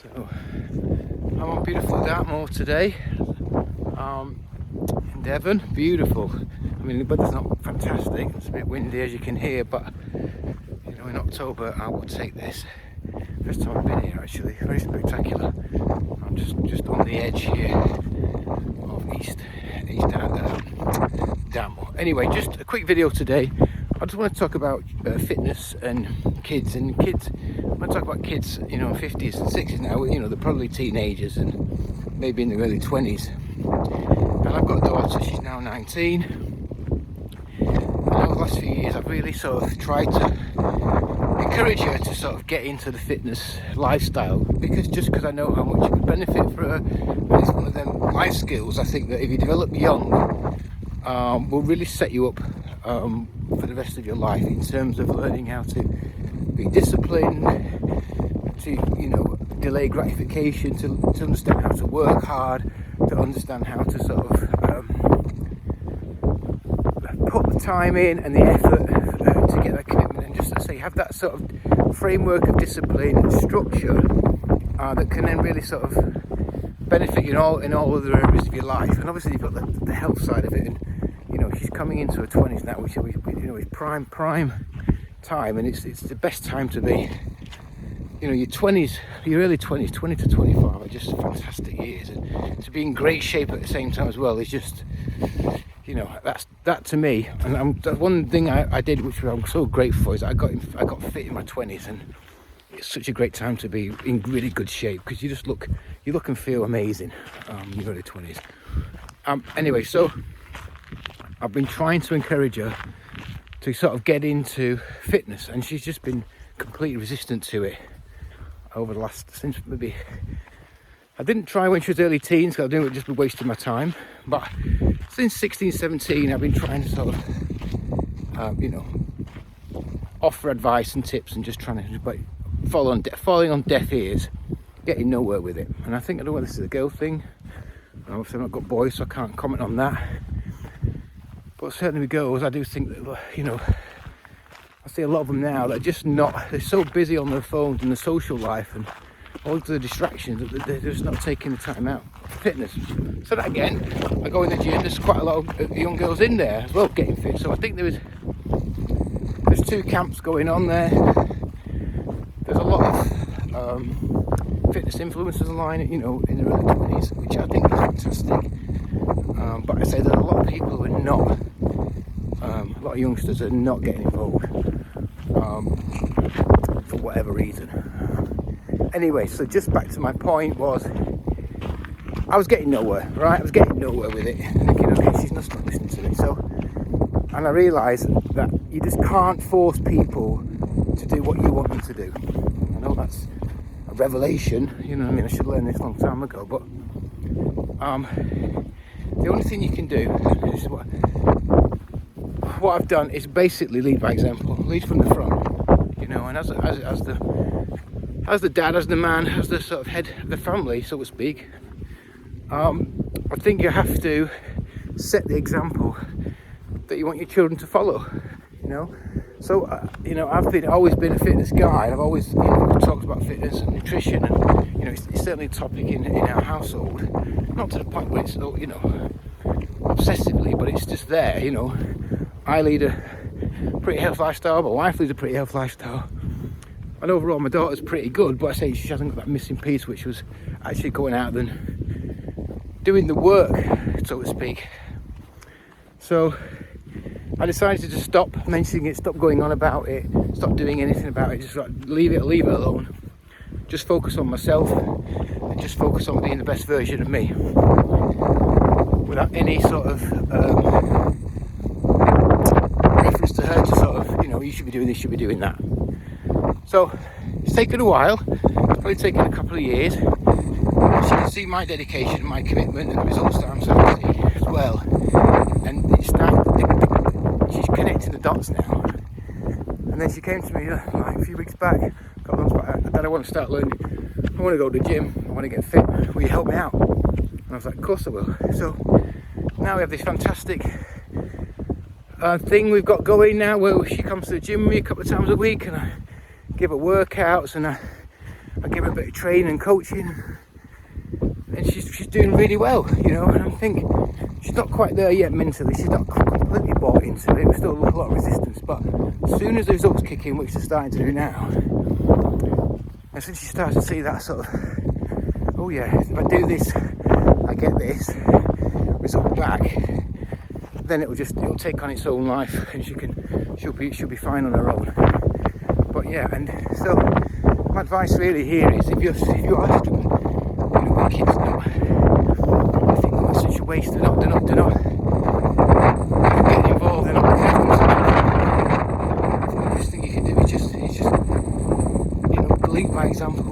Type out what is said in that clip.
So I'm on beautiful Dartmoor today, in Devon. Beautiful. I mean, the weather's not fantastic. It's a bit windy, as you can hear, but you know, in October I would take this. First time I've been here, actually. Very spectacular. I'm just on the edge here of East Dartmoor. Anyway, just a quick video today. I just want to talk about fitness and kids. I want to talk about kids, you know, 50s and 60s now. You know, they're probably teenagers and maybe in their early 20s. And I've got a daughter, she's now 19. And over the last few years, I've really sort of tried to encourage her to sort of get into the fitness lifestyle, because I know how much it would benefit for her. And it's one of them life skills, I think, that if you develop young, will really set you up for the rest of your life, in terms of learning how to be disciplined, to, you know, delay gratification, to understand how to work hard, to understand how to sort of put the time in and the effort to get that commitment, and just to say have that sort of framework of discipline and structure that can then really sort of benefit you in all other areas of your life. And obviously you've got the health side of it, and you know, she's coming into her 20s now, which, you know, is prime time, and it's the best time to be. You know, your 20s, your early 20s, 20 to 25 are just fantastic years, and to be in great shape at the same time as well is just, you know, that to me. And that's one thing I did, which I'm so grateful for, is I got fit in my 20s, and it's such a great time to be in really good shape, because you look and feel amazing in your early 20s. Anyway, so I've been trying to encourage her to sort of get into fitness, and she's just been completely resistant to it over the last, since maybe, I didn't try when she was early teens, because I knew it would just be wasting my time, but since 16, 17, I've been trying to sort of, you know, offer advice and tips, and just trying to falling on deaf ears, getting nowhere with it. And I think, I don't know whether this is a girl thing, obviously I've not got boys, so I can't comment on that. But certainly with girls, I do think that, you know, I see a lot of them now that are just not, they're so busy on their phones and the social life and all of the distractions that they're just not taking the time out for fitness. So that again, I go in the gym, there's quite a lot of young girls in there as well getting fit. So I think there's two camps going on there. There's a lot of fitness influencers online, you know, in their early 20s, which I think is fantastic. But I say that a lot of people who are not, a lot of youngsters are not getting involved for whatever reason. Anyway, so just back to my point was, I was getting nowhere, right? I was getting nowhere with it, thinking, okay, she's not listening to me. So, and I realised that you just can't force people to do what you want them to do. I know that's a revelation, you know what I mean? I should have learned this a long time ago, but the only thing you can do is what I've done is basically lead by example, lead from the front, you know. And as the dad, as the man, as the sort of head of the family, so to speak, I think you have to set the example that you want your children to follow, you know. So you know, I've always been a fitness guy, and I've always, you know, talked about fitness and nutrition, and you know, it's certainly a topic in our household. Not to the point where it's, you know, obsessively, but it's just there, you know. I lead a pretty healthy lifestyle, my wife leads a pretty healthy lifestyle, and overall my daughter's pretty good, but I say she hasn't got that missing piece, which was actually going out and doing the work, so to speak. So I decided to just stop mentioning it, stop going on about it, stop doing anything about it, just like leave it alone, just focus on myself, and just focus on being the best version of me, without any sort of reference to her to sort of, you know, you should be doing this, you should be doing that. So it's taken a while, it's probably taken a couple of years. As you can see, my dedication, my commitment, and the results that I'm starting to see as well. And she's connecting the dots now. And then she came to me like a few weeks back, Dad, I want to start learning, I want to go to the gym, I want to get fit, will you help me out? And I was like, of course I will. So now we have this fantastic thing we've got going now, where she comes to the gym with me a couple of times a week, and I give her workouts, and I give her a bit of training and coaching, and she's doing really well, you know. And I think she's not quite there yet mentally. She's not completely bought into it. There's still a lot of resistance, but as soon as the results kick in, which they're starting to do now, as soon as she starts to see that sort of, oh yeah, if I do this, I get this result back, then it'll take on its own life, and she'll be fine on her own. But yeah, and so my advice really here is, if you are struggling, you know, my kids not, I think that's such a waste. They're not getting involved. They're not. The best thing you can do is just lead by example.